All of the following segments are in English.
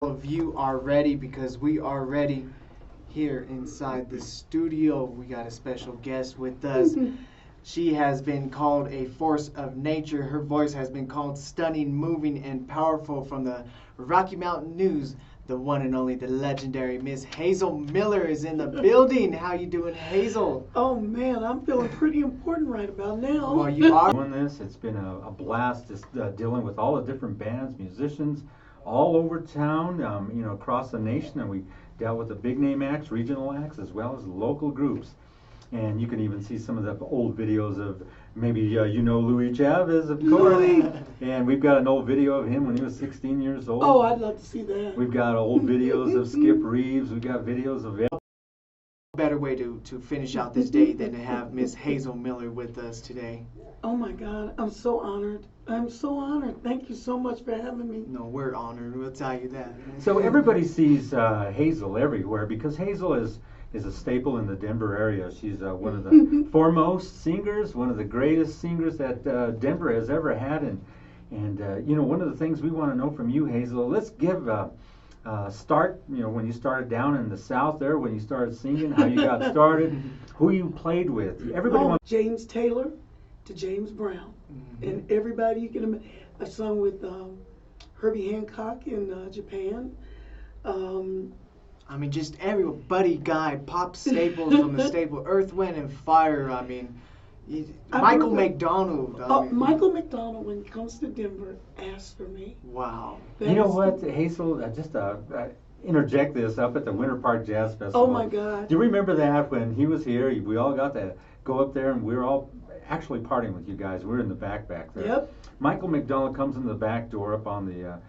of you are ready because we are ready here inside the studio. We got a special guest with us. She has been called a force of nature. Her voice has been called stunning, moving, and powerful from the Rocky Mountain News. The one and only, the legendary Miss Hazel Miller is in the building. How you doing, Hazel? Oh man, I'm feeling pretty important right about now. Well, you are. Doing this, it's been a blast just dealing with all the different bands, musicians, all over town, across the nation, and we dealt with the big name acts, regional acts, as well as local groups. And you can even see some of the old videos of maybe Louis Chavez, of course. And we've got an old video of him when he was 16 years old. Oh, I'd love to see that. We've got old videos of Skip Reeves. We've got videos of Better way to finish out this day than to have Miss Hazel Miller with us today. Oh my God, I'm so honored. I'm so honored. Thank you so much for having me. No, we're honored. We'll tell you that. So everybody sees Hazel everywhere because Hazel is a staple in the Denver area. She's one of the foremost singers, one of the greatest singers that Denver has ever had. And one of the things we want to know from you, Hazel, let's give start, when you started down in the South there, when you started singing, how you got started, who you played with. Everybody wants James Taylor to James Brown. And everybody you can imagine. I sung with Herbie Hancock in Japan. I mean, just everybody, guy, pop staples from the staple, Earth, Wind, and Fire. I mean, Michael McDonald. Michael McDonald, when it comes to Denver, asked for me. Wow. You know what, Hazel, just interject this up at the Winter Park Jazz Festival. Oh my God. Do you remember that when he was here, we all got to go up there and we were all actually partying with you guys. We were in the back there. Yep. Michael McDonald comes in the back door up on the,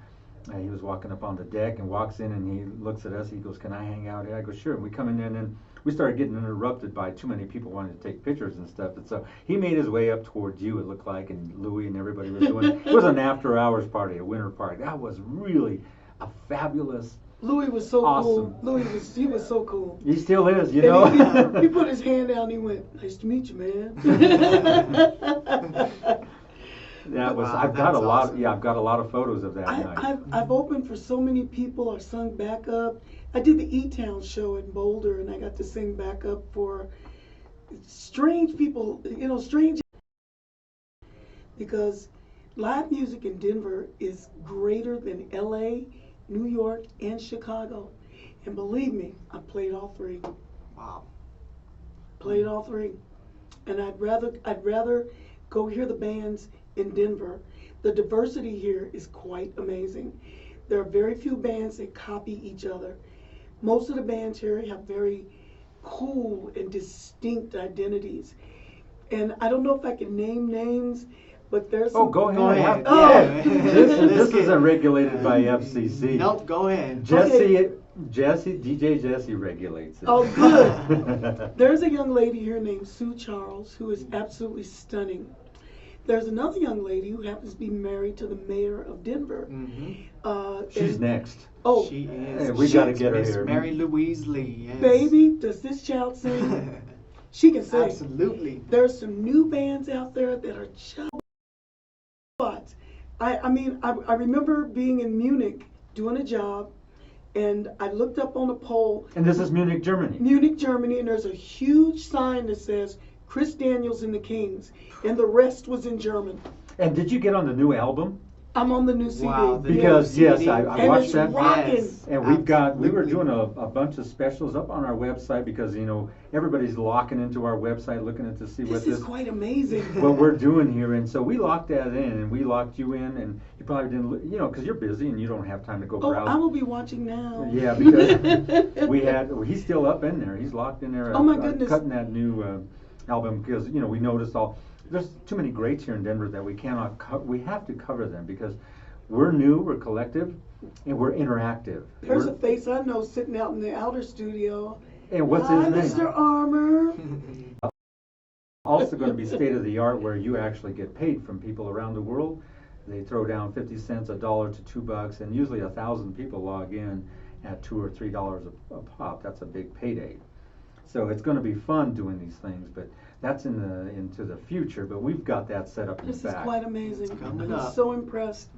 he was walking up on the deck and walks in and he looks at us. He goes, "Can I hang out here?" I go, "Sure." And we come in there and then we started getting interrupted by too many people wanting to take pictures and stuff. And so he made his way up towards you, it looked like, and Louie and everybody was doing it. It was an after hours party, a winter party. That was really a fabulous. Louis was so Awesome. cool. He was so cool. He still is, you And know. he put his hand down and he went, "Nice to meet you, man." That was. Wow, I've got a that's lot. awesome. Yeah, I've got a lot of photos of that night. I've opened for so many people. I sung backup. I did the E-Town show in Boulder, and I got to sing backup for strange people. Strange, because live music in Denver is greater than L.A., New York, and Chicago. And believe me, I played all three. Wow. Played all three. And I'd rather go hear the bands in Denver. The diversity here is quite amazing. There are very few bands that copy each other. Most of the bands here have very cool and distinct identities. And I don't know if I can name names, but there's some. Oh, go Go ahead. ahead. Oh. Yeah. This isn't regulated by FCC. Nope, go ahead. DJ Jesse regulates it. Oh, good. There's a young lady here named Sue Charles who is absolutely stunning. There's another young lady who happens to be married to the mayor of Denver. She's next. Oh, She is. Hey, we gotta get her Miss here. Mary Louise Lee. Yes. baby, does this child sing? She can sing. Absolutely. There's some new bands out there that are just. I remember being in Munich doing a job, and I looked up on a pole. And this is Munich, Germany. Munich, Germany, and there's a huge sign that says Chris Daniels and the Kings, and the rest was in German. And did you get on the new album? I'm on the new CD. Wow, the Because new yes, CD. I And watched it's that. rocking. Yes. And we were doing a bunch of specials up on our website because everybody's locking into our website looking to see This what is quite amazing. what we're doing here, and so we locked that in, and we locked you in, and you probably didn't, because you're busy and you don't have time to go Oh, browse. I will be watching now. Yeah, because he's still up in there. He's locked in there. Oh, my goodness. Cutting that new album because we noticed there's too many greats here in Denver that we cannot. We have to cover them because we're new, we're collective, and we're interactive. There's a face I know sitting out in the outer studio. And what's Hi, his name? Mr. Armour. Also going to be state of the art where you actually get paid from people around the world. They throw down 50 cents, $1 to $2, and usually 1,000 people log in at $2 or $3 a pop. That's a big payday. So it's going to be fun doing these things, but that's into the future. But we've got that set up in This the is back. quite amazing. coming I'm up. so impressed.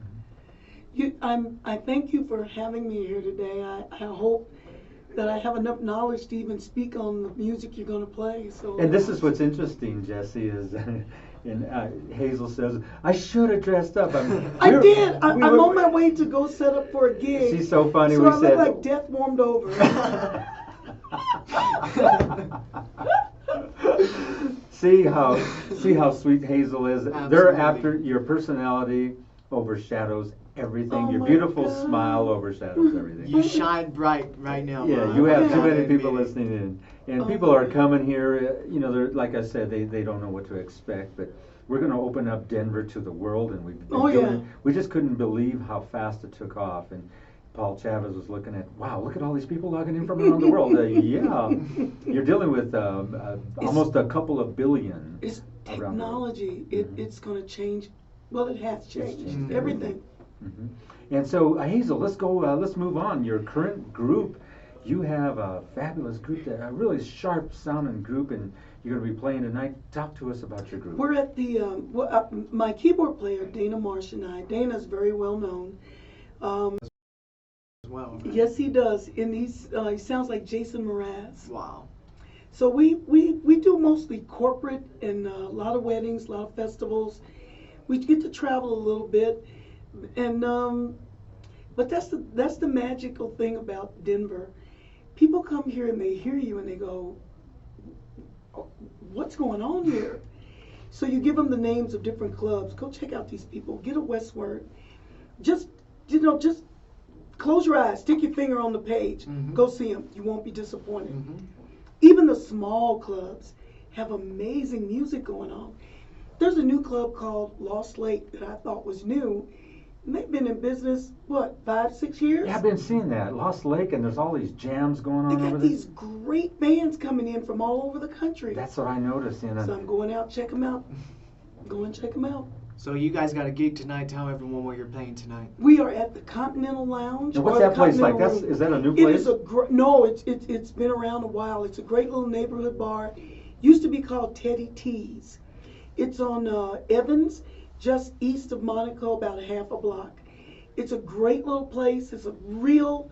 I thank you for having me here today. I hope that I have enough knowledge to even speak on the music you're going to play. So. And this is what's interesting, Jesse, is and Hazel says, I should have dressed up. I did. I'm on my way to go set up for a gig. She's so funny. So we I look like death warmed over. See how sweet Hazel is. Absolutely. They're after your personality overshadows everything. Oh Your my beautiful God. smile overshadows everything. You shine bright right now. Yeah, Mom. you have I too gotta many admit people it. listening in, and Oh people are my coming here. You know, they're like I said, they don't know what to expect, but we're going to open up Denver to the world, and we've been doing yeah. it. We just couldn't believe how fast it took off, and Paul Chavez was looking at, wow, look at all these people logging in from around the world. Yeah, you're dealing with almost a couple of billion. It's around the world. technology. Mhm. It's going to change. Well, it has changed changed everything. Mhm. And so, Hazel, let's go. Let's move on. Your current group, you have a fabulous group, a really sharp sounding group, and you're going to be playing tonight. Talk to us about your group. We're at the my keyboard player Dana Marsh and I. Dana's very well known. As well. Right? Yes, he does, and he sounds like Jason Mraz. Wow. So we do mostly corporate and a lot of weddings, a lot of festivals. We get to travel a little bit, and but that's the magical thing about Denver. People come here and they hear you and they go, "Oh, what's going on here?" So you give them the names of different clubs. Go check out these people. Get a Westward. Just close your eyes. Stick your finger on the page. Mhm. Go see them. You won't be disappointed. Mm-hmm. Even the small clubs have amazing music going on. There's a new club called Lost Lake that I thought was new. And they've been in business, what, 5-6 years? Yeah, I've been seeing that. Lost Lake, and there's all these jams going They on over got there. these great bands coming in from all over the country. That's what I noticed. And So I'm going out, check them out. Go and check them out. So you guys got a gig tonight. Tell everyone where you're playing tonight. We are at the Continental Lounge. and what's or the that place like? Continental Room. Is that a new It place? is no, it's been around a while. It's a great little neighborhood bar. Used to be called Teddy T's. It's on Evans, just east of Monaco, about a half a block. It's a great little place. It's a real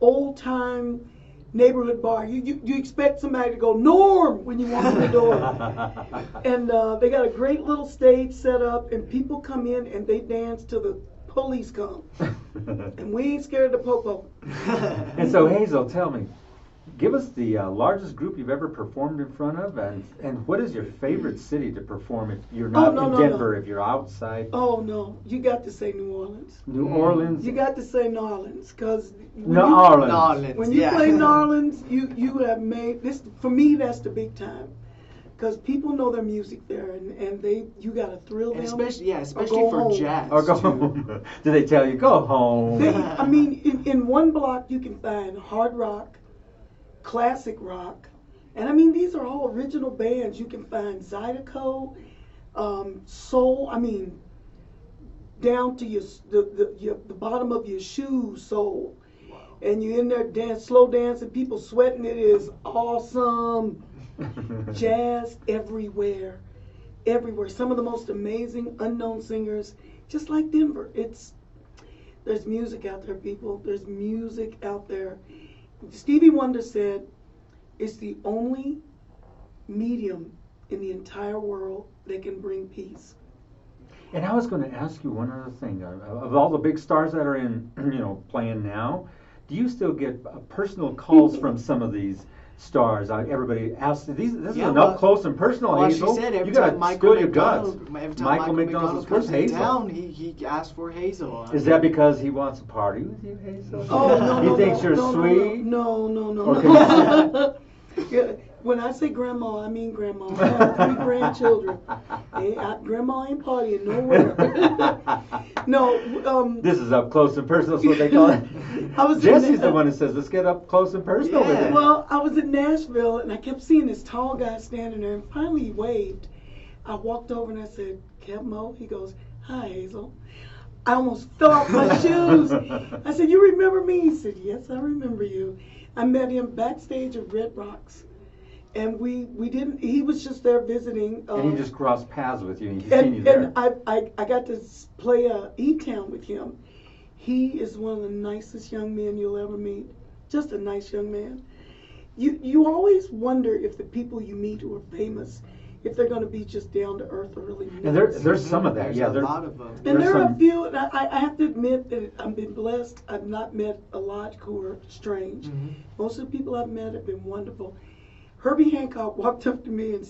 old time neighborhood bar. You expect somebody to go Norm when you walk in the door. And they got a great little stage set up, and people come in and they dance till the police come. And we ain't scared of the popo. And so, Hazel, tell me, give us the largest group you've ever performed in front of, and what is your favorite city to perform if you're not no, in no, Denver, no. if you're outside Oh no, you got to say New Orleans. New Orleans? You got to say New Orleans, because New Orleans. Orleans. when you yeah. play New Orleans, you have made this. For me, that's the big time, because people know their music there, and you got to thrill And them. especially go for home. jazz. Or go too. home. Do they tell you, go home? I mean, in one block you can find hard rock, classic rock, and I mean these are all original bands. You can find Zydeco, soul. I mean, down to the bottom of your shoes, soul. Wow. And you're in there slow dancing, people sweating. It is awesome. Jazz everywhere. Some of the most amazing unknown singers, just like Denver. There's music out there, people. There's music out there. Stevie Wonder said, it's the only medium in the entire world that can bring peace. And I was going to ask you one other thing. Of all the big stars that are in, playing now, do you still get personal calls from some of these stars? Everybody asks. This is Yeah, an well- up close and personal. Well, Hazel. she said every you got time to Michael spill your guts. McDonald, every time Michael Michael McDonald's comes first in Hazel. town, he asked for Hazel. Is that because he wants to party with you, Hazel? Oh, no, He no, thinks no, you're no, sweet. No, Or can no. Yeah, when I say grandma, I mean grandma. I have 3 grandchildren. Grandma ain't partying nowhere. No, This is up close and personal. That's what they call it. I was in Jesse's the- the one that says, "Let's get up close and personal with Yeah. it." Well, I was in Nashville and I kept seeing this tall guy standing there, and finally he waved. I walked over and I said, "Kev Mo?" He goes, "Hi, Hazel." I almost fell off my shoes. I said, "You remember me?" He said, "Yes, I remember you." I met him backstage at Red Rocks, and we didn't. He was just there visiting. And he just crossed paths with you, and he's seen you and there. I got to play E-Town with him. He is one of the nicest young men you'll ever meet. Just a nice young man. You always wonder if the people you meet who are famous, if they're going to be just down to earth or really nice. And there's some of that. There's Yeah, a lot of them. And there are a few, and I have to admit that I've been blessed. I've not met a lot who are strange. Mm-hmm. Most of the people I've met have been wonderful. Herbie Hancock walked up to me in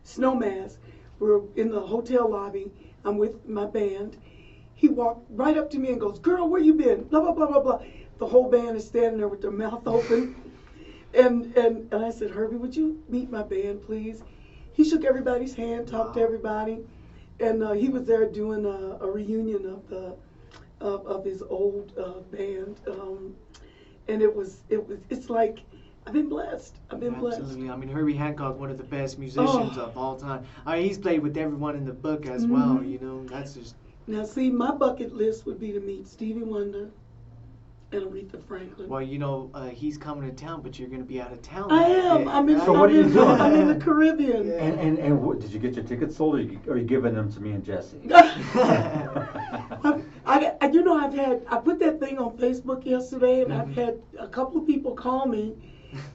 Snowmass. We're in the hotel lobby. I'm with my band. He walked right up to me and goes, "Girl, where you been?" Blah, blah, blah, blah, blah. The whole band is standing there with their mouth open. And I said, "Herbie, would you meet my band, please?" He shook everybody's hand, talked to everybody. And he was there doing a reunion of his old band. And it's like, I've been blessed. I've been Absolutely. blessed. I mean, Herbie Hancock, one of the best musicians of all time. I mean, he's played with everyone in the book as well. You know, that's just. Now, see, my bucket list would be to meet Stevie Wonder and Aretha Franklin. Well, you know, he's coming to town, but you're going to be out of town. I am. So what are you doing? I'm in the Caribbean. Yeah. And what, did you get your tickets sold, or are you giving them to me and Jesse? I put that thing on Facebook yesterday, and I've had a couple of people call me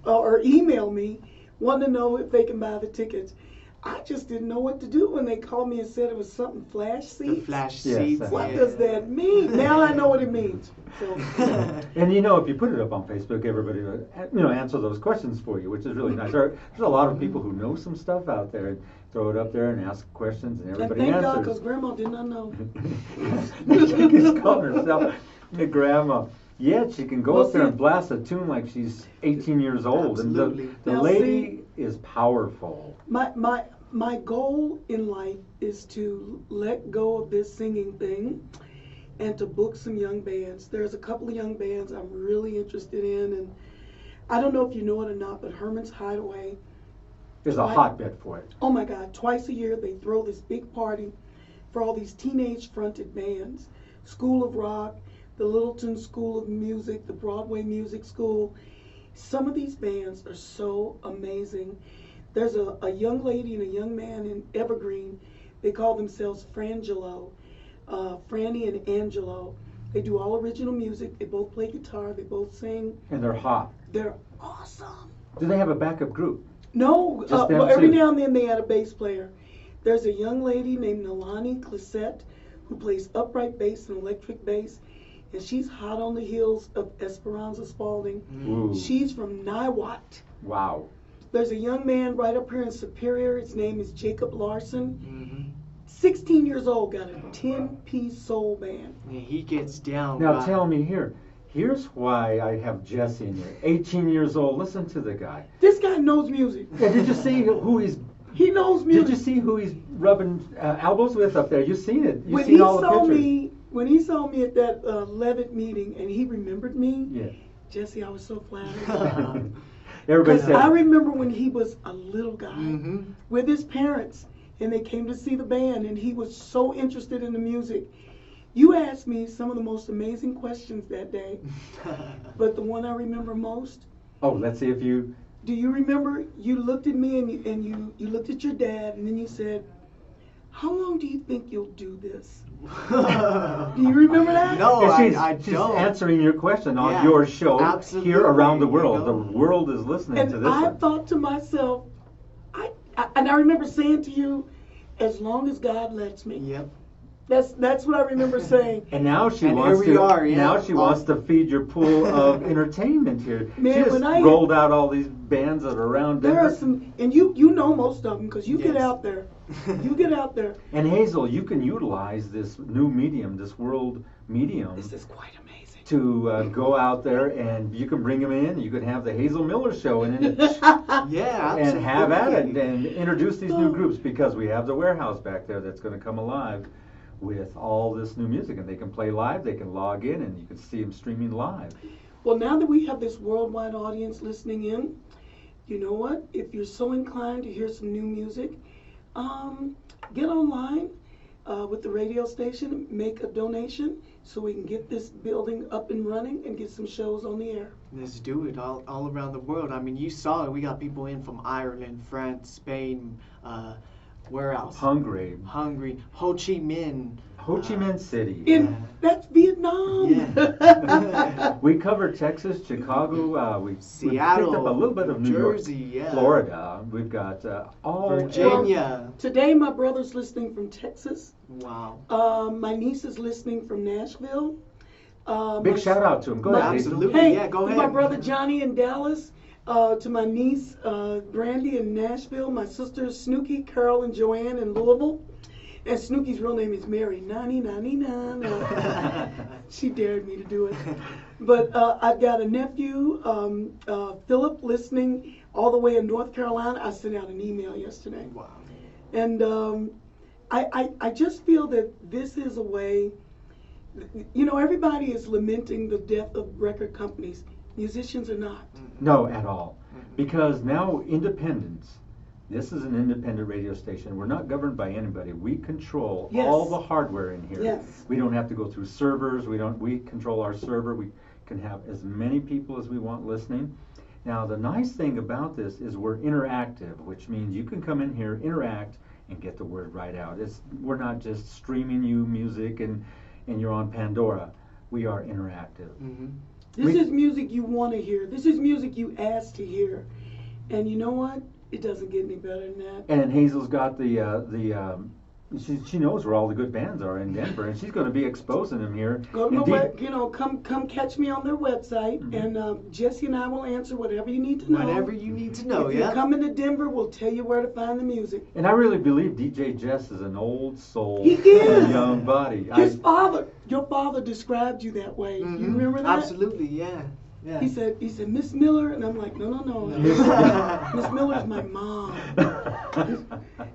or email me wanting to know if they can buy the tickets. I just didn't know what to do when they called me and said it was something flash seats. The flash Yes, seats. What yeah. does that mean? Now I know what it means. So, And you know, if you put it up on Facebook, everybody will, answer those questions for you, which is really nice. There's a lot of people who know some stuff out there and throw it up there and ask questions, and and everybody thank God, answers. because Grandma did not know. She's calling herself the grandma. Yet she can go Well, up there see- and blast a tune like she's 18 years old. Absolutely. And the Now, lady is powerful. My goal in life is to let go of this singing thing and to book some young bands. There's a couple of young bands I'm really interested in, and I don't know if you know it or not, but Herman's Hideaway, There's a hotbed for it. oh my God, twice a year they throw this big party for all these teenage fronted bands. School of Rock, the Littleton School of Music, the Broadway Music School. Some of these bands are so amazing. There's a young lady and a young man in Evergreen. They call themselves Frangelo, Franny and Angelo. They do all original music. They both play guitar. They both sing. And they're hot. They're awesome. Do they have a backup group? No, Just them well, every two? now and then they had a bass player. There's a young lady named Nalani Clisette who plays upright bass and electric bass, and she's hot on the heels of Esperanza Spalding. Ooh. She's from Niwot. Wow. There's a young man right up here in Superior. His name is Jacob Larson. Mm-hmm. 16 years old, got a 10-piece soul band. Yeah, he gets down. Now by- tell me here. Here's why I have Jesse in here. 18 years old. Listen to the guy. This guy knows music. Yeah, did you see who he's? He knows music. Did you see who he's rubbing elbows with up there? You've seen it. You've when seen he all the saw pictures. when he saw me at that Levitt meeting and he remembered me, Yeah. Jesse, I was so flattered. Everybody Because said. I remember when he was a little guy Mhm. with his parents, and they came to see the band, and he was so interested in the music. You asked me some of the most amazing questions that day, but the one I remember most, Oh, let's see if you. do you remember you looked at me and you looked at your dad, and then you said, "How long do you think you'll do this?" Do you remember that? No, And I she's don't. answering your question on Yeah, your show absolutely, here around the world. you know. The world is listening to And this I one. thought to myself, I remember saying to you, "As long as God lets me." Yep. That's what I remember saying. And now she And wants here we to. are, yeah. Now she wants to feed your pool of entertainment here. Man, she just when I- rolled out all these bands that are around There are Denver. some, and you know most of them because you get Yes. out there. You get out there. And Hazel, you can utilize this new medium, this world medium, This is quite amazing. to go out there and you can bring them in. You can have the Hazel Miller show and then Yeah, absolutely. and have at it and introduce these new groups because we have the warehouse back there that's going to come alive with all this new music, and they can play live. They can log in and you can see them streaming live. Well, now that we have this worldwide audience listening in, you know what? If you're so inclined to hear some new music, get online with the radio station, make a donation so we can get this building up and running and get some shows on the air. Let's do it all around the world. I mean, you saw it. We got people in from Ireland, France, Spain, Where else? Hungary. Ho Chi Minh. Ho Chi Minh City. That's Vietnam. Yeah. We covered Texas, Chicago. We Seattle, picked up a little bit of New Jersey, York, yeah. Florida. We've got all Virginia. Today, my brother's listening from Texas. Wow. My niece is listening from Nashville. Big shout out to him. Go ahead. Absolutely. Hey, Yeah, go to ahead. my brother Johnny in Dallas. To my niece Brandy in Nashville. My sisters Snooky, Carol, and Joanne in Louisville. And Snooky's real name is Mary. Nani. She dared me to do it. But I've got a nephew, Philip, listening all the way in North Carolina. I sent out an email yesterday. Wow. And I just feel that this is a way, you know, everybody is lamenting the death of record companies. Musicians are not. No, at all. Because now independence, this is an independent radio station. We're not governed by anybody. We control Yes. all the hardware in here. Yes. We don't have to go through servers. We control our server. We can have as many people as we want listening. Now, the nice thing about this is we're interactive, which means you can come in here, interact, and get the word right out. We're not just streaming you music and you're on Pandora. We are interactive. Mm-hmm. This is music you want to hear. This is music you asked to hear. And you know what? It doesn't get any better than that. And Hazel's got she knows where all the good bands are in Denver, and she's going to be exposing them here. Go to my Indeed. come catch me on their website, and Jesse and I will answer whatever you need to know. Whatever you need to know, if yeah. you're coming to Denver, we'll tell you where to find the music. And I really believe DJ Jess is an old soul, He is. a young body. Your father described you that way. Mhm. You remember that? Absolutely, yeah. Yeah. He said, Miss Miller, and I'm like, no. Miss Miller's my mom.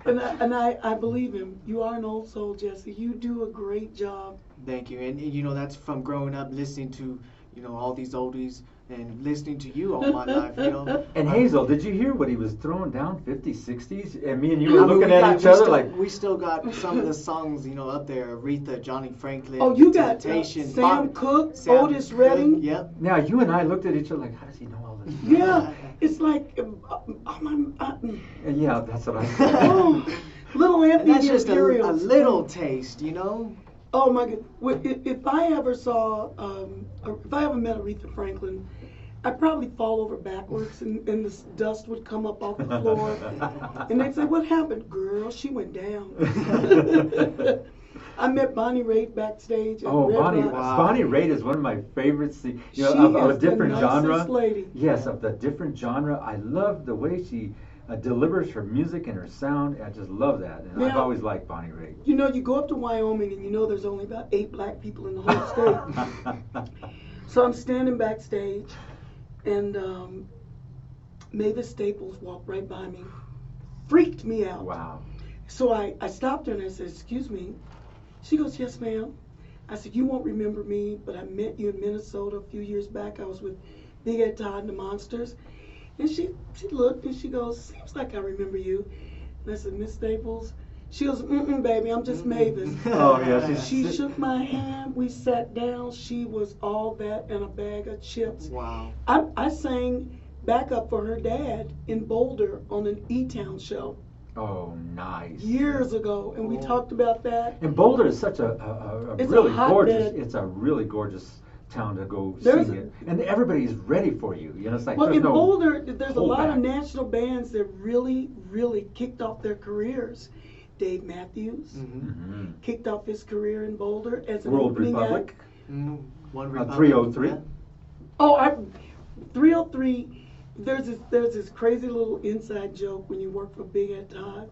And I believe him. You are an old soul, Jesse. You do a great job. Thank you. And you know, that's from growing up listening to, you know, all these oldies and listening to you all my life, you know. And Hazel, did you hear what he was throwing down, 50s, 60s? And me and you were looking at each other like... We still got some of the songs, you know, up there. Aretha, Johnny Franklin. Oh, you got Temptation, Sam Cooke, Sam Otis Cooke, Redding. Yep. Now, you and I looked at each other like, how does he know all this? Yeah, it's like, Yeah, that's what I said. Little And Anthony that's just a Imperials. little taste, you know. Oh my God! If I ever saw, if I ever met Aretha Franklin, I'd probably fall over backwards, and this dust would come up off the floor, and they'd say, "What happened, girl? She went down." I met Bonnie Raitt backstage. At Red Bonnie! Rocks. Wow. Bonnie Raitt is one of my favorites. You know, She of a is the different genre. nicest lady. Yes, of the different genre. I love the way she delivers her music and her sound. I just love that, and I've Now- always liked Bonnie Raitt. You know, you go up to Wyoming, and you know there's only about 8 black people in the whole state. So I'm standing backstage, and Mavis Staples walked right by me, freaked me out. Wow. So I stopped her and I said, "Excuse me." She goes, "Yes, ma'am." I said, "You won't remember me, but I met you in Minnesota a few years back. I was with Big Ed Todd and the Monsters." And she looked and she goes, "Seems like I remember you." And I said, "Miss Staples?" She goes, "Baby, I'm just Mavis." Oh, yeah. She shook my hand. We sat down. She was all that and a bag of chips. Wow. I sang backup for her dad in Boulder on an E-Town show Oh, nice. years ago, and we Oh. talked about that. And Boulder is such a It's a really hotbed. gorgeous. It's a really gorgeous town to go There's see it, and everybody's ready for you. You know, it's like Well, there's in no Boulder, there's a lot of holdback. national bands that really, really kicked off their careers. Dave Matthews Mm-hmm. Mhm. kicked off his career in Boulder as an World opening Republic. act. Mm-hmm. One Republic. 303. Yeah. Oh, 303. There's this crazy little inside joke when you work for Big Ed Todd.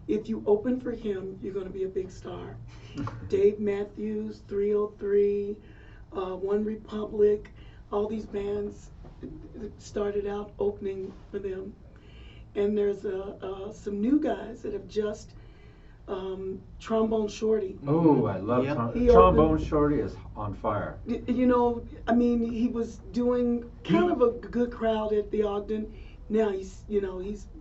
If you open for him, you're going to be a big star. Dave Matthews, 303, One Republic, all these bands started out opening for them. And there's some new guys that have just, Trombone Shorty. Oh, I love Yeah. He Trombone opened- Shorty is on fire. You know, I mean, he was doing kind of a good crowd at the Ogden. Now he's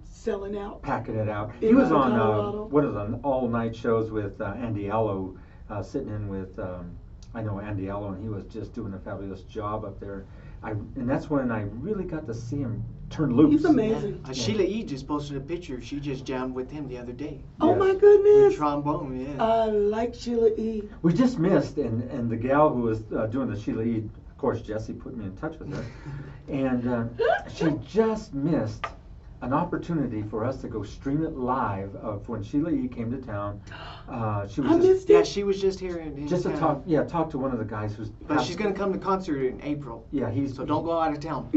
selling out. Packing it out. In He was on Colorado. one of the all-night shows with Andy Allo, sitting in with I know Andy Allo, and he was just doing a fabulous job up there. and that's when I really got to see him turn loose. He's amazing. Sheila E. just posted a picture. She just jammed with him the other day. Oh Yes. my With goodness. trombone, yeah. I like Sheila E. We just missed, and the gal who was doing the Sheila E., of course, Jessie put me in touch with her, and she just missed an opportunity for us to go stream it live of when Sheila E. came to town. She was I just missed Yeah, it. she was just here in just to town. talk to one of the guys who's. But she's gonna come to concert in April. Yeah, he's. So don't go out of town.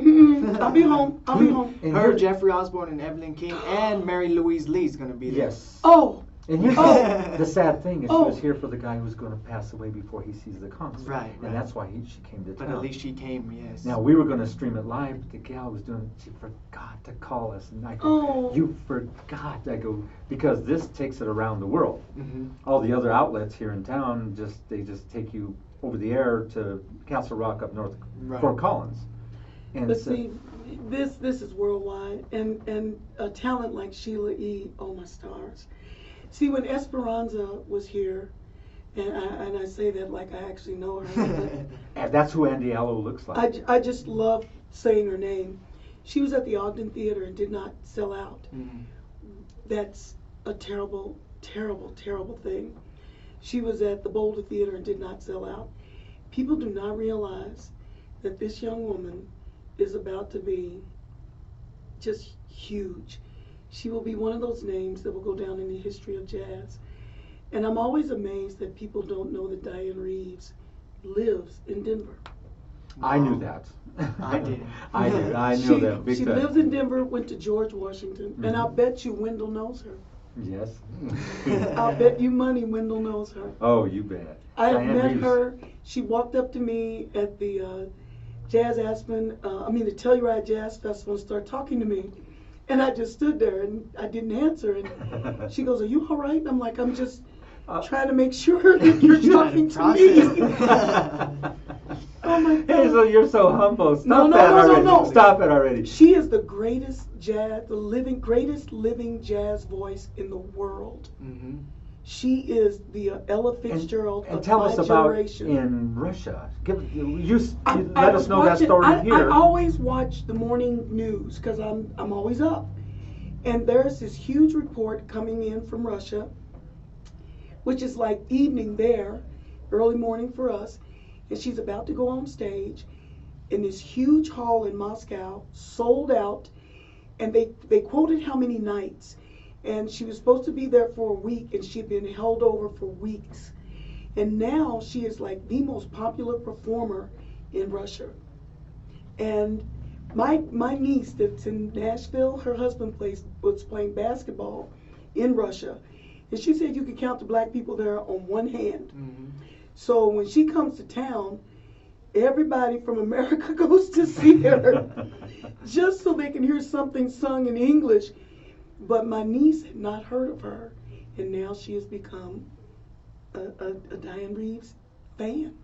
I'll be home. I'll be home. And Her, here- Jeffrey Osborne, and Evelyn King, and Mary Louise Lee's gonna be there. Yes. Oh, And here's Oh. the sad thing is she Oh. was here for the guy who's going to pass away before he sees the concert. Right, And right. that's why she came to But town. at least she came, yes. Now we were going to stream it live, but the gal was doing. She forgot to call us, and I go, Oh. "You forgot." I go because this takes it around the world. Hmm. All the other outlets here in town they just take you over the air to Castle Rock up north, Right. Fort Collins. And but so- see, this is worldwide, and a talent like Sheila E. Oh my stars. See, when Esperanza was here, and I say that like I actually know her. and that's who Andy Allo looks like. I just love saying her name. She was at the Ogden Theater and did not sell out. Hmm. That's a terrible, terrible, terrible thing. She was at the Boulder Theater and did not sell out. People do not realize that this young woman is about to be just huge. She will be one of those names that will go down in the history of jazz. And I'm always amazed that people don't know that Diane Reeves lives in Denver. I knew that. I did. I did. I know that big She time. lives in Denver, went to George Washington, and I'll bet you Wendell knows her. Yes. I'll bet you money Wendell knows her. Oh, you bet. I Diane met Reeves. her. She walked up to me at the Jazz Aspen, the Telluride Jazz Festival, and started talking to me. And I just stood there and I didn't answer. And she goes, "Are you all right?" And I'm like, "I'm just trying to make sure that you're talking to me." Oh my God. Hazel, you're so humble. Stop No, that already. no. Stop it already. She is the greatest greatest living jazz voice in the world. Hmm. She is the Ella Fitzgerald And of tell my us about generation. in Russia. I Let was us know that watching- story I here. always watch the morning news because I'm always up. And there's this huge report coming in from Russia, which is like evening there, early morning for us. And she's about to go on stage in this huge hall in Moscow, sold out. And they quoted how many nights. And she was supposed to be there for a week, and she'd been held over for weeks. And now she is like the most popular performer in Russia. And my niece that's in Nashville, her husband was playing basketball in Russia. And she said you could count the black people there on one hand. Hmm. So when she comes to town, everybody from America goes to see her just so they can hear something sung in English. But my niece had not heard of her, and now she has become a Diane Reeves fan.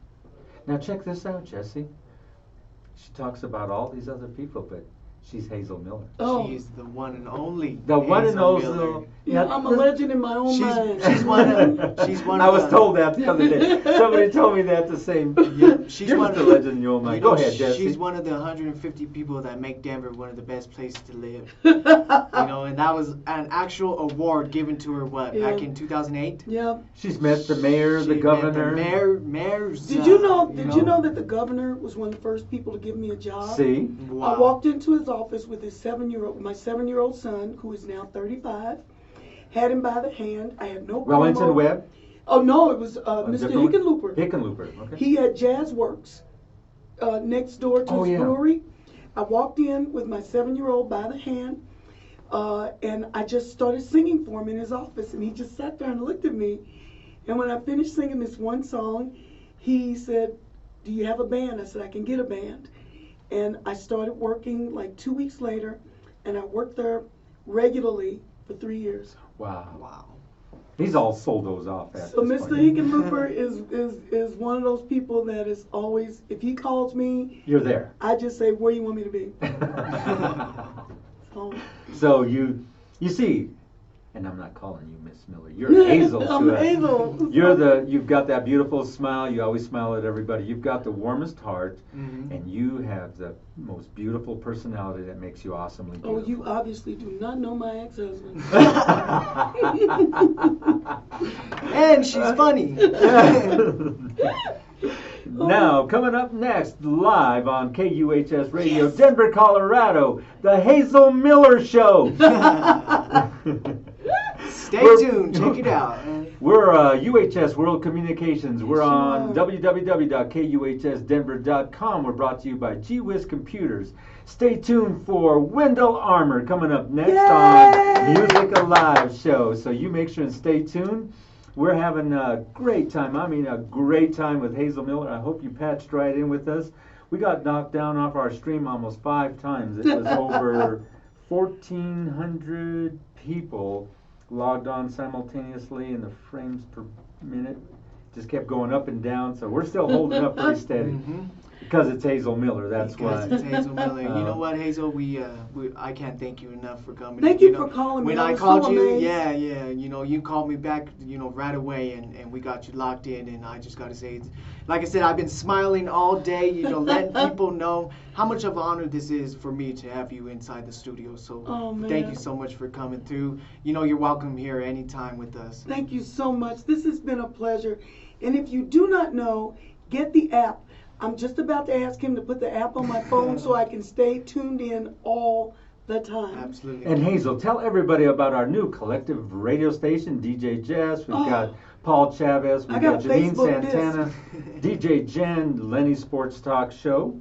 Now check this out, Jesse. She talks about all these other people, but she's Hazel Miller. Oh, She's the one and only. The one and Hazel only. Miller. yeah, I'm a legend in my own mind. She's one I of was the- told that the other day. Somebody told me that the same. She's You're one the of legend in your own mind. You know, Go ahead, Jesse. She's one of the 150 people that make Denver one of the best places to live. You know, and that was an actual award given to her, back Yeah. in 2008? Yeah. She's met the mayor, the She met governor. the mayors. Did you know that the governor was one of the first people to give me a job? See? Wow. I walked into his office with my 7-year-old son, who is now 35. Had him by the hand. I had no problem. Wellington Webb? Oh no, it was A Mr. different one? Hickenlooper. Hickenlooper, okay. He had Jazz Works next door to Oh, his yeah. brewery. I walked in with my 7-year-old by the hand, and I just started singing for him in his office, and he just sat there and looked at me. And when I finished singing this one song, he said, "Do you have a band?" I said, "I can get a band." And I started working like 2 weeks later, and I worked there regularly for 3 years. Wow. Wow. He's all sold those off at So this Mr. point. Hickenlooper is one of those people that is always, if he calls me, You're there. I just say, "Where you want me to be?" So, So you see, And I'm not calling you Miss Miller. You're Hazel. I'm Hazel. You've got that beautiful smile. You always smile at everybody. You've got the warmest heart, and you have the most beautiful personality that makes you awesomely beautiful. Oh, you obviously do not know my ex-husband. And she's funny. Now, coming up next, live on KUHS Radio, Denver, Colorado, the Hazel Miller Show. Stay tuned. Check it out. We're UHS World Communications. We're on www.kuhsdenver.com. We're brought to you by G-Wiz Computers. Stay tuned for Wendell Armour coming up next on Music Alive Show. So you make sure and stay tuned. We're having a great time. I mean, a great time with Hazel Miller. I hope you patched right in with us. We got knocked down off our stream almost 5 times. It was over 1,400 people logged on simultaneously, and the frames per minute just kept going up and down. So we're still holding up pretty steady. Because it's Hazel Miller, that's why. Because it's Hazel Miller. You know what, Hazel? I can't thank you enough for coming. Thank you for calling me. When I called you, yeah, you called me back, right away, and we got you locked in. And I just got to say, like I said, I've been smiling all day, letting people know how much of an honor this is for me to have you inside the studio. So thank you so much for coming through. You're welcome here anytime with us. Thank you so much. This has been a pleasure. And if you do not know, get the app. I'm just about to ask him to put the app on my phone so I can stay tuned in all the time. Absolutely. And Hazel, tell everybody about our new collective radio station, DJ Jess. We've got Paul Chavez. We've got Janine Santana, DJ Jen, Lenny Sports Talk Show.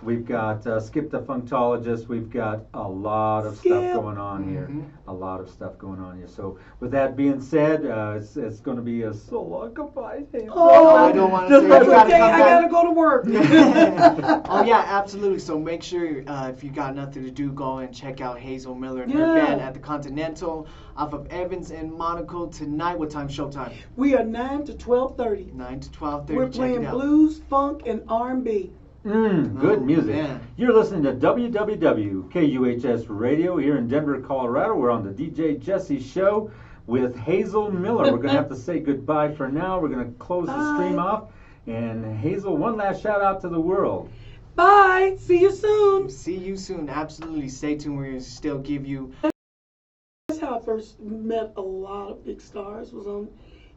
We've got Skip the Funktologist. We've got a lot of stuff going on here. A lot of stuff going on here. So with that being said, it's going to be a so long goodbye. Oh, I don't want to say that's okay. I got to go to work. Oh, yeah, absolutely. So make sure if you got nothing to do, go and check out Hazel Miller and her band at the Continental off of Evans and Monaco tonight. What time? Showtime? We are 9 to 12:30. 9 to 12:30. We're playing blues, funk, and R&B. Good music. Man. You're listening to WWW-KUHS Radio here in Denver, Colorado. We're on the DJ Jesse Show with Hazel Miller. We're going to have to say goodbye for now. We're going to close the stream off. And Hazel, one last shout out to the world. Bye. See you soon. See you soon. Absolutely. Stay tuned. We're going to still give you... That's how I first met a lot of big stars, was on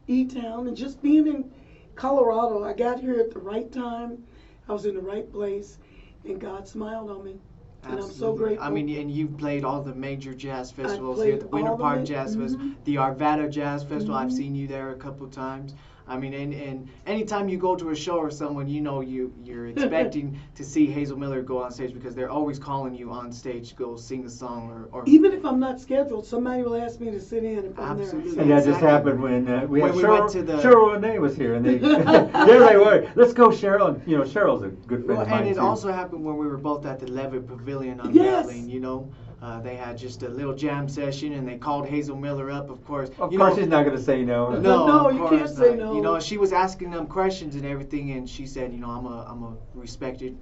E-Town. And just being in Colorado, I got here at the right time. I was in the right place, and God smiled on me. And I'm so grateful. I mean, and you've played all the major jazz festivals here, the Winter Park Jazz Festival, the Arvada Jazz Festival. I've seen you there a couple of times. I mean, and anytime you go to a show or someone, you're expecting to see Hazel Miller go on stage because they're always calling you on stage to go sing a song or even if I'm not scheduled, somebody will ask me to sit in if I'm there. And that just happened when we went to the Cheryl Renee was here, and there they were. Let's go, Cheryl. And, Cheryl's a good friend of mine, and it too. also happened when we were both at the Levitt Pavilion on Madeline, they had just a little jam session, and they called Hazel Miller up, of course. Of course she's not going to say no. No, you can't say no. She was asking them questions and everything, and she said, I'm a respected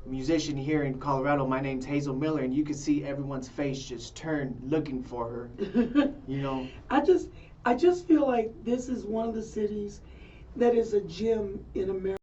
musician here in Colorado. My name's Hazel Miller, and you could see everyone's face just turn looking for her. I just feel like this is one of the cities that is a gem in America.